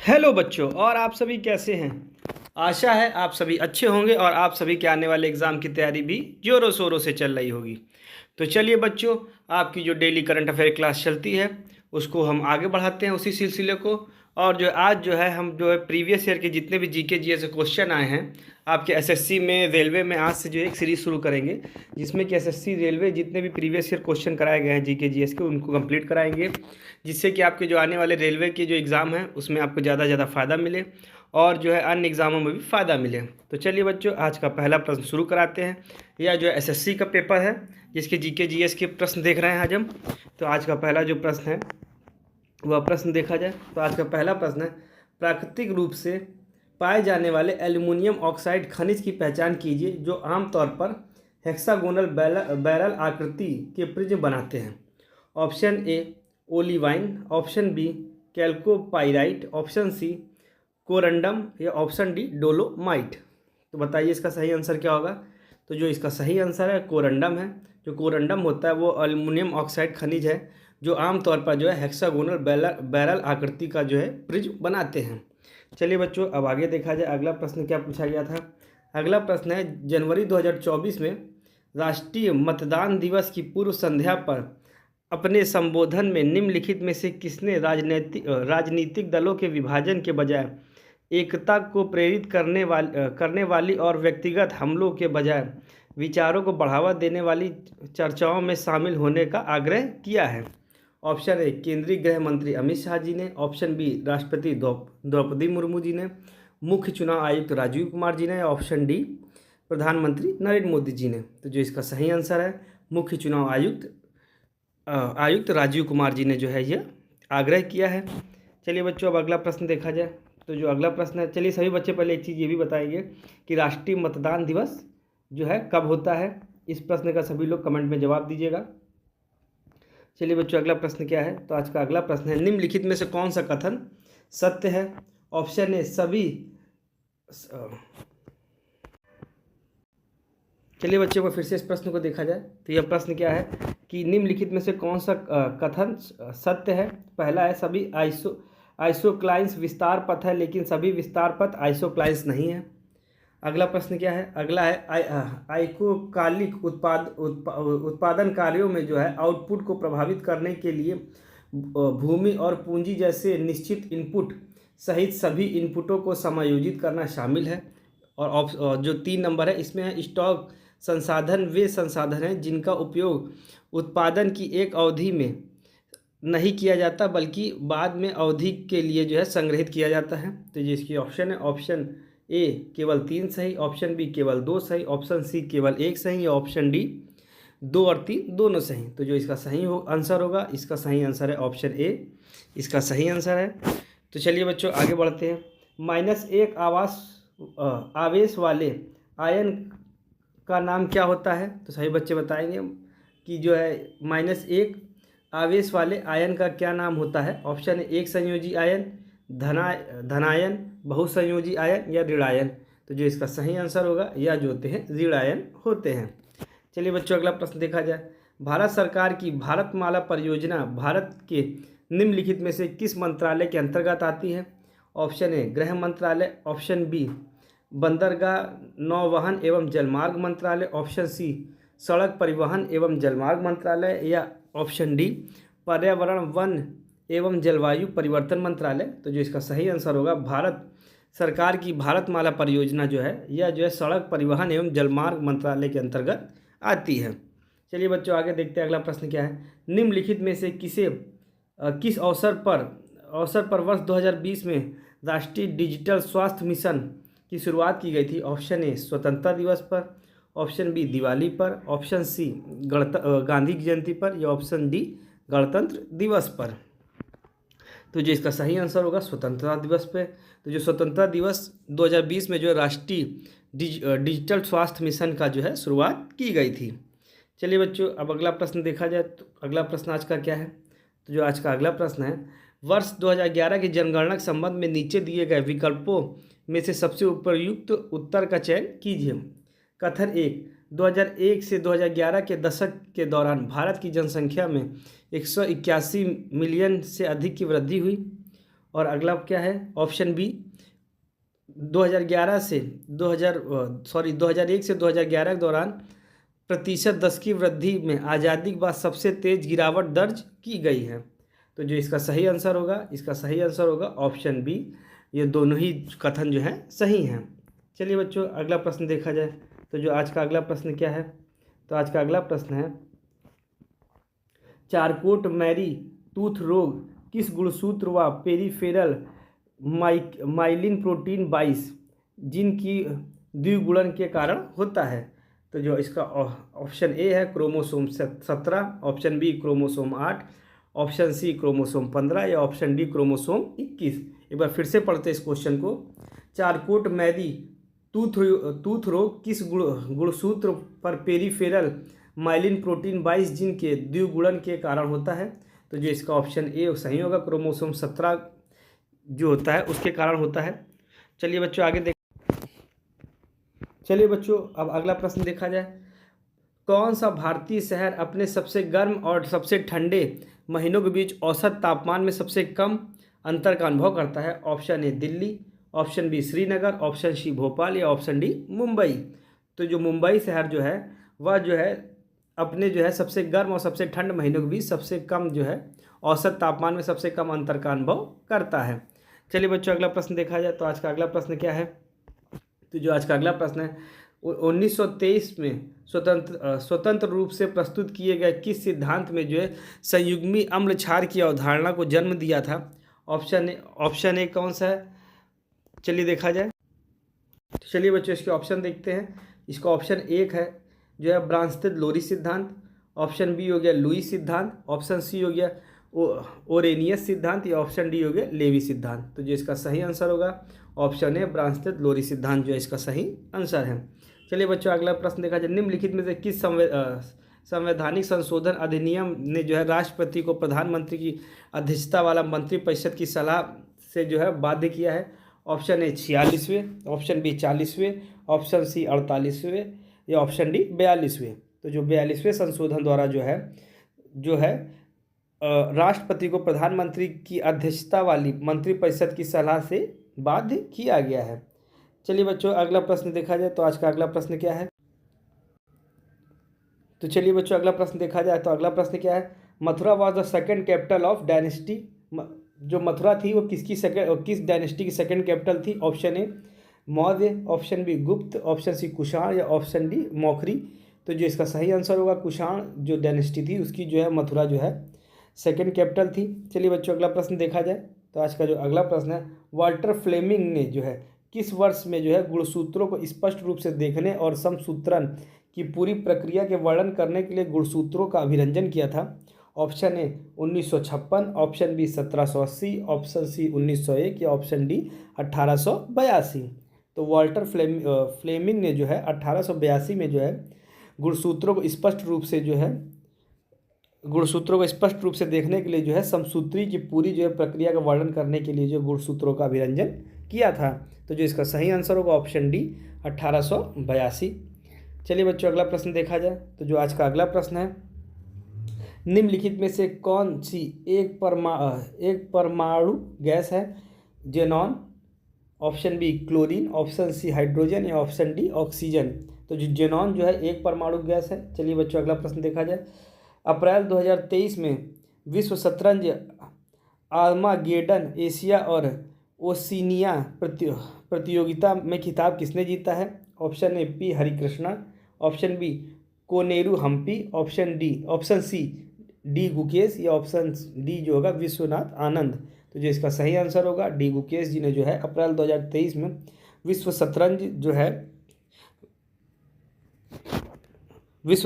Hello बच्चों, और आप सभी कैसे हैं। आशा है आप सभी अच्छे होंगे और आप सभी के आने वाले एग्ज़ाम की तैयारी भी ज़ोरों शोरों से चल रही होगी। तो चलिए बच्चों, आपकी जो डेली करंट अफेयर क्लास चलती है उसको हम आगे बढ़ाते हैं उसी सिलसिले को। और जो आज जो है हम जो है प्रीवियस ईयर के जितने भी जीके जीएस से क्वेश्चन आए हैं आपके एसएससी में, रेलवे में, आज से जो एक सीरीज़ शुरू करेंगे जिसमें कि एसएससी रेलवे जितने भी प्रीवियस ईयर क्वेश्चन कराए गए हैं जीके जीएस के उनको कंप्लीट कराएंगे, जिससे कि आपके जो आने वाले रेलवे के जो एग्ज़ाम हैं उसमें आपको ज़्यादा से ज़्यादा फ़ायदा मिले और जो है अन्य एग्ज़ामों में भी फ़ायदा मिले। तो चलिए बच्चों, आज का पहला प्रश्न शुरू कराते हैं। यह जो एसएससी का पेपर है जिसके जीके जीएस के प्रश्न देख रहे हैं आज हम। तो आज का पहला जो प्रश्न है वह प्रश्न देखा जाए तो आज का पहला प्रश्न है, प्राकृतिक रूप से पाए जाने वाले एल्युमिनियम ऑक्साइड खनिज की पहचान कीजिए जो आमतौर पर हेक्सागोनल बैरल आकृति के प्रिज्म बनाते हैं। Option A olivine, option B chalcopyrite, option C corundum या ऑप्शन डी डोलोमाइट। तो बताइए इसका सही आंसर क्या होगा। तो जो इसका सही आंसर है कोरंडम है। जो कोरंडम होता है वो एल्युमिनियम ऑक्साइड खनिज है जो आमतौर पर जो है हेक्सागोनल बैरल आकृति का जो है प्रिज्म बनाते हैं। चलिए बच्चों, अब आगे देखा जाए अगला प्रश्न क्या पूछा गया था। अगला प्रश्न है, जनवरी 2024 में राष्ट्रीय मतदान दिवस की पूर्व संध्या पर अपने संबोधन में निम्नलिखित में से किसने राजनीतिक दलों के विभाजन के बजाय एकता को प्रेरित करने वाली और व्यक्तिगत हमलों के बजाय विचारों को बढ़ावा देने वाली चर्चाओं में शामिल होने का आग्रह किया है। ऑप्शन ए केंद्रीय गृह मंत्री अमित शाह जी ने, ऑप्शन बी राष्ट्रपति द्रौपदी मुर्मू जी ने, मुख्य चुनाव आयुक्त राजीव कुमार जी ने, ऑप्शन डी प्रधानमंत्री नरेंद्र मोदी जी ने। तो जो इसका सही आंसर है मुख्य चुनाव आयुक्त राजीव कुमार जी ने जो है यह आग्रह किया है। चलिए बच्चों, अब अगला प्रश्न देखा जाए। तो जो अगला प्रश्न है, चलिए सभी बच्चे पहले एक चीज़ ये भी बताएंगे कि राष्ट्रीय मतदान दिवस जो है कब होता है। इस प्रश्न का सभी लोग कमेंट में जवाब दीजिएगा। चलिए बच्चों, अगला प्रश्न क्या है। तो आज का अगला प्रश्न है, निम्नलिखित में से कौन सा कथन सत्य है। ऑप्शन ए सभी चलिए बच्चों को फिर से इस प्रश्न को देखा जाए। तो यह प्रश्न क्या है कि निम्नलिखित में से कौन सा कथन सत्य है। पहला है, सभी आइसोक्लाइंस विस्तार पथ है लेकिन सभी विस्तार पथ आइसोक्लाइंस नहीं है। अगला प्रश्न क्या है, अगला है आइकोकालिक उत्पादन कार्यों में जो है आउटपुट को प्रभावित करने के लिए भूमि और पूंजी जैसे निश्चित इनपुट सहित सभी इनपुटों को समायोजित करना शामिल है। और जो 3 नंबर है इसमें है, स्टॉक संसाधन वे संसाधन हैं जिनका उपयोग उत्पादन की एक अवधि में नहीं किया जाता बल्कि बाद में अवधि के लिए जो है संग्रहित किया जाता है। तो जिसकी ऑप्शन है, ऑप्शन ए केवल 3 सही, ऑप्शन बी केवल 2 सही, ऑप्शन सी केवल 1 सही या ऑप्शन डी 2 और 3 दोनों सही। तो जो इसका सही आंसर होगा, इसका सही आंसर है ऑप्शन ए, इसका सही आंसर है। तो चलिए बच्चों आगे बढ़ते हैं। -1 आवेश वाले आयन का नाम क्या होता है। तो सही बच्चे बताएंगे कि जो है -1 आवेश वाले आयन का क्या नाम होता है। ऑप्शन है एक संयोजी आयन, धनायन, बहुसंयोजी आयन या ऋणायन। तो जो इसका सही आंसर होगा यह जो होते हैं ऋणायन होते हैं। चलिए बच्चों अगला प्रश्न देखा जाए। भारत सरकार की भारतमाला परियोजना भारत के निम्नलिखित में से किस मंत्रालय के अंतर्गत आती है। ऑप्शन ए गृह मंत्रालय, ऑप्शन बी बंदरगाह नौवहन एवं जलमार्ग मंत्रालय, ऑप्शन सी सड़क परिवहन एवं जलमार्ग मंत्रालय या ऑप्शन डी पर्यावरण वन एवं जलवायु परिवर्तन मंत्रालय। तो जो इसका सही आंसर होगा, भारत सरकार की भारतमाला परियोजना जो है यह जो है सड़क परिवहन एवं जलमार्ग मंत्रालय के अंतर्गत आती है। चलिए बच्चों आगे देखते हैं अगला प्रश्न क्या है। निम्नलिखित में से किस अवसर पर वर्ष 2020 में राष्ट्रीय डिजिटल स्वास्थ्य मिशन की शुरुआत की गई थी। ऑप्शन ए स्वतंत्रता दिवस पर, ऑप्शन बी दिवाली पर, ऑप्शन सी गांधी जयंती पर या ऑप्शन डी गणतंत्र दिवस पर। तो जो इसका सही आंसर होगा स्वतंत्रता दिवस पे। तो जो स्वतंत्रता दिवस 2020 में जो राष्ट्रीय डिजिटल स्वास्थ्य मिशन का जो है शुरुआत की गई थी। चलिए बच्चों अब अगला प्रश्न देखा जाए। तो अगला प्रश्न आज का क्या है। तो जो आज का अगला प्रश्न है, वर्ष 2011 की जनगणना के संबंध में नीचे दिए गए विकल्पों में से सबसे उपयुक्त उत्तर का चयन कीजिए। कथन 1, 2001 से 2011 के दशक के दौरान भारत की जनसंख्या में 181 मिलियन से अधिक की वृद्धि हुई। और अगला क्या है ऑप्शन बी 2011 से 2001 से 2011 के दौरान प्रतिशत 10 की वृद्धि में आज़ादी के बाद सबसे तेज गिरावट दर्ज की गई है। तो जो इसका सही आंसर होगा, इसका सही आंसर होगा ऑप्शन बी। ये दोनों ही कथन जो है सही हैं। चलिए बच्चों अगला प्रश्न देखा जाए। तो जो आज का अगला प्रश्न क्या है, तो आज का अगला प्रश्न है चारकोट मैरी टूथ रोग किस गुणसूत्र व पेरीफेरल माइलिन प्रोटीन 22 जिन की द्विगुणन के कारण होता है। तो जो इसका ऑप्शन ए है chromosome 17, option B chromosome 8, option C chromosome 15 या ऑप्शन डी क्रोमोसोम 21। एक बार फिर से पढ़ते इस क्वेश्चन को। चारकोट मैदी टूथ रोग किस गुणसूत्र पर पेरीफेरल माइलिन प्रोटीन 22 जिन के द्विगुणन के कारण होता है। तो जो इसका ऑप्शन ए सही होगा, क्रोमोसोम 17 जो होता है उसके कारण होता है। चलिए बच्चों आगे देख चलिए बच्चों अब अगला प्रश्न देखा जाए। कौन सा भारतीय शहर अपने सबसे गर्म और सबसे ठंडे महीनों के बीच औसत तापमान में सबसे कम अंतर का अनुभव करता है। Option A Delhi, option B Srinagar, option C Bhopal या ऑप्शन डी मुंबई। तो जो मुंबई शहर जो है वह जो है अपने जो है सबसे गर्म और सबसे ठंड महीनों के बीच सबसे कम जो है औसत तापमान में सबसे कम अंतर का अनुभव करता है। चलिए बच्चों अगला प्रश्न देखा जाए। तो आज का अगला प्रश्न क्या है, तो जो आज का अगला प्रश्न है 1923 में स्वतंत्र रूप से प्रस्तुत किए गए किस सिद्धांत में जो है संयुग्मी अम्ल क्षार की अवधारणा को जन्म दिया था। ऑप्शन ए कौन सा है, चलिए देखा जाए। तो चलिए बच्चों इसके ऑप्शन देखते हैं। इसका ऑप्शन एक है जो है ब्रांस्टेड लोरी सिद्धांत, ऑप्शन बी हो गया लुई सिद्धांत, ऑप्शन सी हो गया ओरेनियस सिद्धांत या ऑप्शन डी हो गया लेवी सिद्धांत। तो जो इसका सही आंसर होगा ऑप्शन है ब्रांस्टेड लोरी सिद्धांत जो इसका सही आंसर है। चलिए बच्चों अगला प्रश्न देखा जाए। निम्नलिखित में से किस संवैधानिक संशोधन अधिनियम ने जो है राष्ट्रपति को प्रधानमंत्री की अध्यक्षता वाला मंत्रिपरिषद की सलाह से जो है बाध्य किया है। ऑप्शन ए 46वें, ऑप्शन बी 40वें, ऑप्शन सी 48वें या ऑप्शन डी 42वें। तो जो 42वें संशोधन द्वारा जो है राष्ट्रपति को प्रधानमंत्री की अध्यक्षता वाली मंत्रिपरिषद की सलाह से बाध्य किया गया है। चलिए बच्चों अगला प्रश्न देखा जाए। तो आज का अगला प्रश्न क्या है, तो चलिए बच्चों अगला प्रश्न देखा जाए। तो अगला प्रश्न क्या है, Mathura was the second capital of dynasty. जो मथुरा थी वो किस डायनेस्टी की सेकेंड कैपिटल थी। Option A Maurya, option B Gupta, option C Kushan या ऑप्शन डी मौखरी। तो जो इसका सही आंसर होगा कुषाण जो डायनेस्टी थी उसकी जो है मथुरा जो है सेकेंड कैपिटल थी। चलिए बच्चों अगला प्रश्न देखा जाए। तो आज का जो अगला प्रश्न है वाल्टर फ्लेमिंग ने जो है किस वर्ष में जो है गुणसूत्रों को स्पष्ट रूप से देखने और समसूत्रण की पूरी प्रक्रिया के वर्णन करने के लिए गुणसूत्रों का अभिरंजन किया था। Option A 1956, option B 1780, option C 1901 या ऑप्शन डी 1882। तो वाल्टर फ्लेमिंग ने जो है 1882 में जो है गुणसूत्रों को स्पष्ट रूप से देखने के लिए जो है समसूत्री की पूरी जो है प्रक्रिया का वर्णन करने के लिए जो गुणसूत्रों का अभिरंजन किया था। तो जो इसका सही आंसर होगा ऑप्शन डी 1882। चलिए बच्चों अगला प्रश्न देखा जाए। तो जो आज का अगला प्रश्न है निम्नलिखित में से कौन सी एक परमाणु गैस है। Xenon, option B chlorine, option C hydrogen या ऑप्शन डी ऑक्सीजन। तो जो जेनॉन जो है एक परमाणु गैस है। चलिए बच्चों अगला प्रश्न देखा जाए। अप्रैल 2023 में विश्व शतरंज आर्मागेडन एशिया और ओशिनिया प्रतियोगिता में खिताब किसने जीता है। Option A P Harikrishna, option B Koneru Humpy, option C D Gukesh या ऑप्शन डी जो होगा विश्वनाथ आनंद। तो जो इसका सही आंसर होगा डी गुकेश जी ने जो है अप्रैल 2023 में विश्व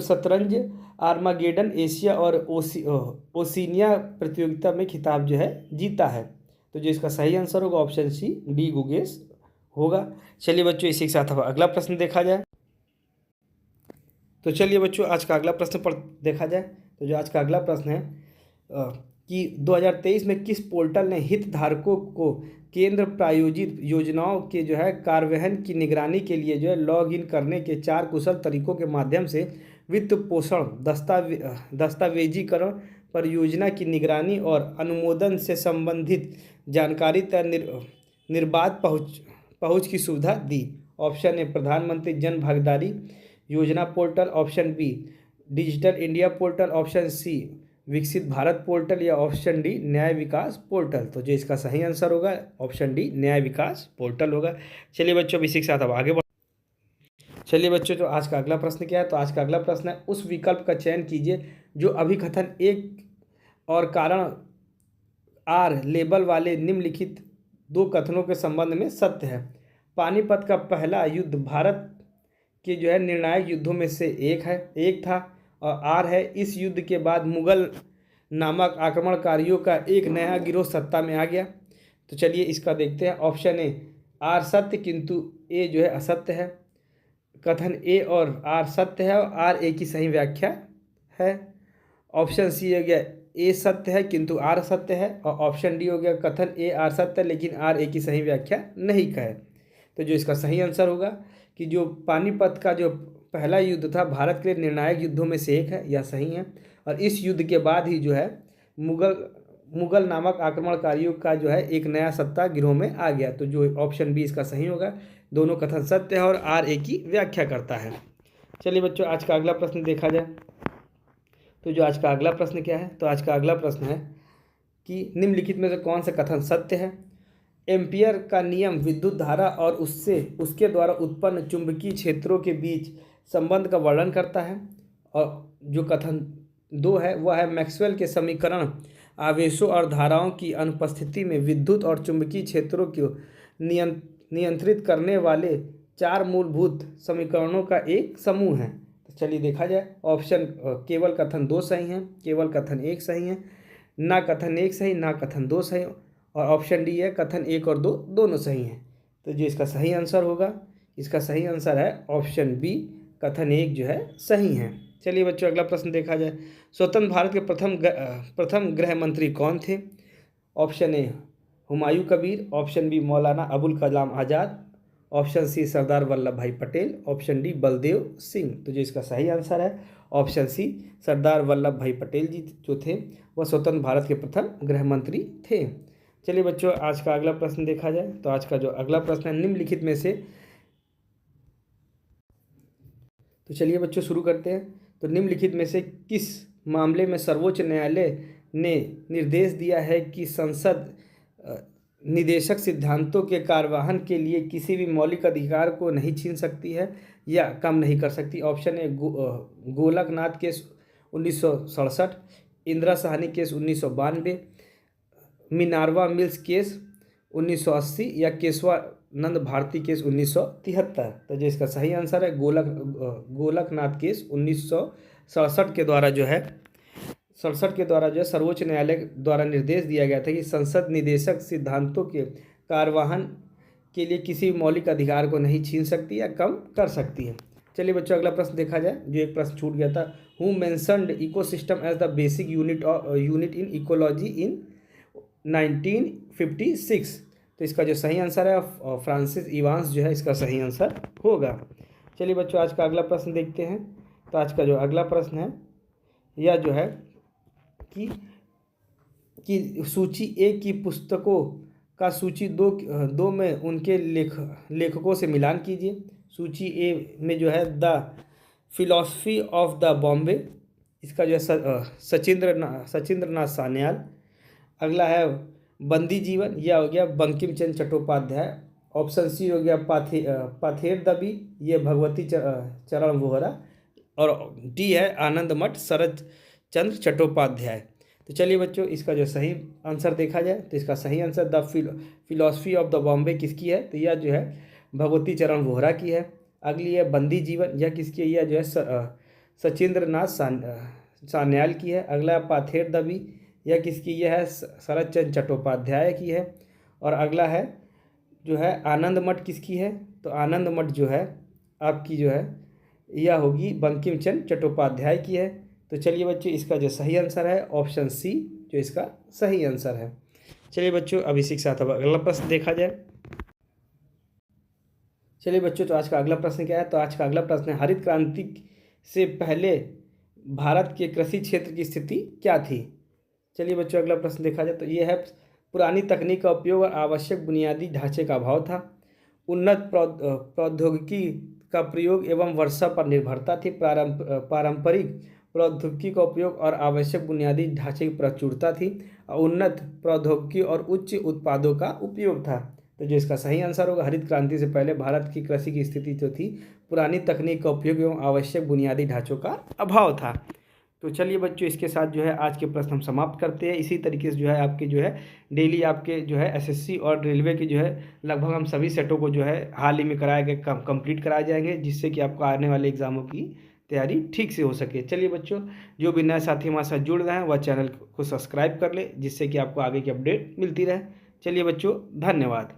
शतरंज आर्मागेडन एशिया और ओशिनिया प्रतियोगिता में खिताब जो है जीता है। तो जो इसका सही आंसर होगा ऑप्शन सी डी गुकेश होगा। चलिए बच्चों इसी के साथ अब अगला प्रश्न देखा जाए। तो चलिए बच्चों आज का अगला प्रश्न पर देखा जाए। तो जो आज का अगला प्रश्न है कि 2023 में किस पोर्टल ने हितधारकों को केंद्र प्रायोजित योजनाओं के जो है कार्यान्वयन की निगरानी के लिए जो है लॉग इन करने के 4 कुशल तरीकों के माध्यम से वित्त पोषण, दस्तावेजीकरण, परियोजना की निगरानी और अनुमोदन से संबंधित जानकारी तक निर्बाध पहुँच की सुविधा दी। ऑप्शन ए प्रधानमंत्री जन भागीदारी योजना portal, option B digital India portal, option C विकसित भारत पोर्टल या ऑप्शन डी न्याय विकास पोर्टल। तो जो इसका सही आंसर होगा ऑप्शन डी न्याय विकास पोर्टल होगा। चलिए बच्चों, अब इसी के साथ अब आगे बढ़। चलिए बच्चों, जो आज का अगला प्रश्न क्या है, तो आज का अगला प्रश्न है उस विकल्प का चयन कीजिए जो अभिकथन एक और कारण आर लेबल वाले निम्नलिखित दो कथनों के संबंध में सत्य है। पानीपत का पहला युद्ध भारत के जो है निर्णायक युद्धों में से एक था, और आर है इस युद्ध के बाद मुगल नामक आक्रमणकारियों का एक नया गिरोह सत्ता में आ गया। तो चलिए इसका देखते हैं। ऑप्शन ए आर सत्य किंतु ए जो है असत्य है। कथन ए और आर सत्य है और आर ए की सही व्याख्या है। ऑप्शन सी हो गया ए सत्य है किंतु आर सत्य है, और ऑप्शन डी हो गया कथन ए आर सत्य है लेकिन आर ए की सही व्याख्या नहीं है। तो जो इसका सही आंसर होगा कि जो पानीपत का जो पहला युद्ध था भारत के लिए निर्णायक युद्धों में से एक है, यह सही है। और इस युद्ध के बाद ही जो है मुगल नामक आक्रमणकारियों का जो है एक नया सत्ता गिरोह में आ गया। तो जो ऑप्शन बी इसका सही होगा। दोनों कथन सत्य है और आर ए की व्याख्या करता है। चलिए बच्चों, आज का अगला प्रश्न देखा जाए। तो जो आज का अगला प्रश्न क्या है, तो आज का अगला प्रश्न है कि निम्नलिखित में से कौन सा कथन सत्य है। एम्पियर का नियम विद्युत धारा और उसके द्वारा उत्पन्न चुंबकीय क्षेत्रों के बीच संबंध का वर्णन करता है। और जो कथन दो है वह है मैक्सवेल के समीकरण आवेशों और धाराओं की अनुपस्थिति में विद्युत और चुंबकीय क्षेत्रों को नियंत्रित करने वाले चार मूलभूत समीकरणों का एक समूह है। तो चलिए देखा जाए। ऑप्शन केवल कथन दो सही हैं, केवल कथन एक सही है, ना कथन एक सही ना कथन दो सही, और ऑप्शन डी है कथन एक और दो दोनों सही हैं। तो जो इसका सही आंसर होगा, इसका सही आंसर है ऑप्शन बी कथन एक जो है सही है। चलिए बच्चों, अगला प्रश्न देखा जाए। स्वतंत्र भारत के प्रथम गृह मंत्री कौन थे। Option A Humayun Kabir, option B Maulana Abul Kalam Azad, option C Sardar Vallabh Bhai Patel, option D Baldev Singh. तो जो इसका सही आंसर है ऑप्शन सी सरदार वल्लभ भाई पटेल जी जो थे वह स्वतंत्र भारत के प्रथम गृह मंत्री थे। चलिए बच्चों, आज का अगला प्रश्न देखा जाए। तो आज का जो अगला प्रश्न है निम्नलिखित में से, तो चलिए बच्चों शुरू करते हैं। तो निम्नलिखित में से किस मामले में सर्वोच्च न्यायालय ने निर्देश दिया है कि संसद निदेशक सिद्धांतों के कार्यवाहन के लिए किसी भी मौलिक अधिकार को नहीं छीन सकती है या कम नहीं कर सकती। Option A Golaknath case 1967, Indira Sawhney case 1992, Minerva Mills case 1980 या केशवानंद भारती केस 1973। तो जो इसका सही आंसर है गोलकनाथ केस 1967 के द्वारा जो है सर्वोच्च न्यायालय द्वारा निर्देश दिया गया था कि संसद निदेशक सिद्धांतों के कार्यवाहन के लिए किसी मौलिक अधिकार को नहीं छीन सकती या कम कर सकती है। चलिए बच्चों, अगला प्रश्न देखा जाए। जो एक प्रश्न छूट गया था, who mentioned ecosystem as the basic unit in ecology in 1956। तो इसका जो सही आंसर है फ्रांसिस इवांस जो है इसका सही आंसर होगा। चलिए बच्चों, आज का अगला प्रश्न देखते हैं। तो आज का जो अगला प्रश्न है यह जो है कि सूची ए की पुस्तकों का सूची दो में उनके लेखकों से मिलान कीजिए। सूची ए में जो है the philosophy of the Bombay, इसका जो है सचिंद्र नाथ सान्याल। अगला है बंदी जीवन, यह हो गया बंकिम चंद्र चट्टोपाध्याय। ऑप्शन सी हो गया पाथेर दबी, ये भगवती चरण वोहरा, और डी है आनंद मठ शरद चंद्र चट्टोपाध्याय। तो चलिए बच्चों, इसका जो सही आंसर देखा जाए तो इसका सही answer the philosophy of the Bombay किसकी है, तो यह जो है भगवती चरण वोहरा की है। अगली है बंदी जीवन, यह किसकी है, यह जो है सचिंद्र नाथ सान्याल की है। अगला है पाथेर दबी, यह किसकी, यह है शरद चंद्र चट्टोपाध्याय की है। और अगला है जो है आनंद मठ किसकी है, तो आनंद मठ जो है आपकी जो है यह होगी बंकिम चंद्र चट्टोपाध्याय की है। तो चलिए बच्चों, इसका जो सही आंसर है ऑप्शन सी जो इसका सही आंसर है। चलिए बच्चों, अब इसी के साथ अब अगला प्रश्न देखा जाए। चलिए बच्चों, तो आज का अगला प्रश्न क्या है, तो आज का अगला प्रश्न है हरित क्रांति से पहले भारत के कृषि क्षेत्र की स्थिति क्या थी। चलिए बच्चों अगला प्रश्न देखा जाए तो ये है, पुरानी तकनीक का उपयोग और आवश्यक बुनियादी ढांचे का अभाव था। उन्नत प्रौद्योगिकी का प्रयोग एवं वर्षा पर निर्भरता थी। पारंपरिक प्रौद्योगिकी का उपयोग और आवश्यक बुनियादी ढांचे की प्रचुरता थी। उन्नत प्रौद्योगिकी और उच्च उत्पादों का उपयोग था। तो जो इसका सही आंसर होगा, हरित क्रांति से पहले भारत की कृषि की स्थिति जो थी, पुरानी तकनीक का उपयोग एवं आवश्यक बुनियादी ढांचों का अभाव था। तो चलिए बच्चों इसके साथ जो है आज के प्रश्न हम समाप्त करते हैं। इसी तरीके से जो है आपके जो है डेली आपके जो है एसएससी और रेलवे की जो है लगभग हम सभी सेटों को जो है हाल ही में कराए गए कंप्लीट कराए जाएंगे, जिससे कि आपको आने वाले एग्जामों की तैयारी ठीक से हो सके। चलिए बच्चों, जो भी नए साथी हमारे साथ जुड़ रहे हैं वह चैनल को सब्सक्राइब कर ले, जिससे कि आपको आगे की अपडेट मिलती रहे। चलिए बच्चों, धन्यवाद।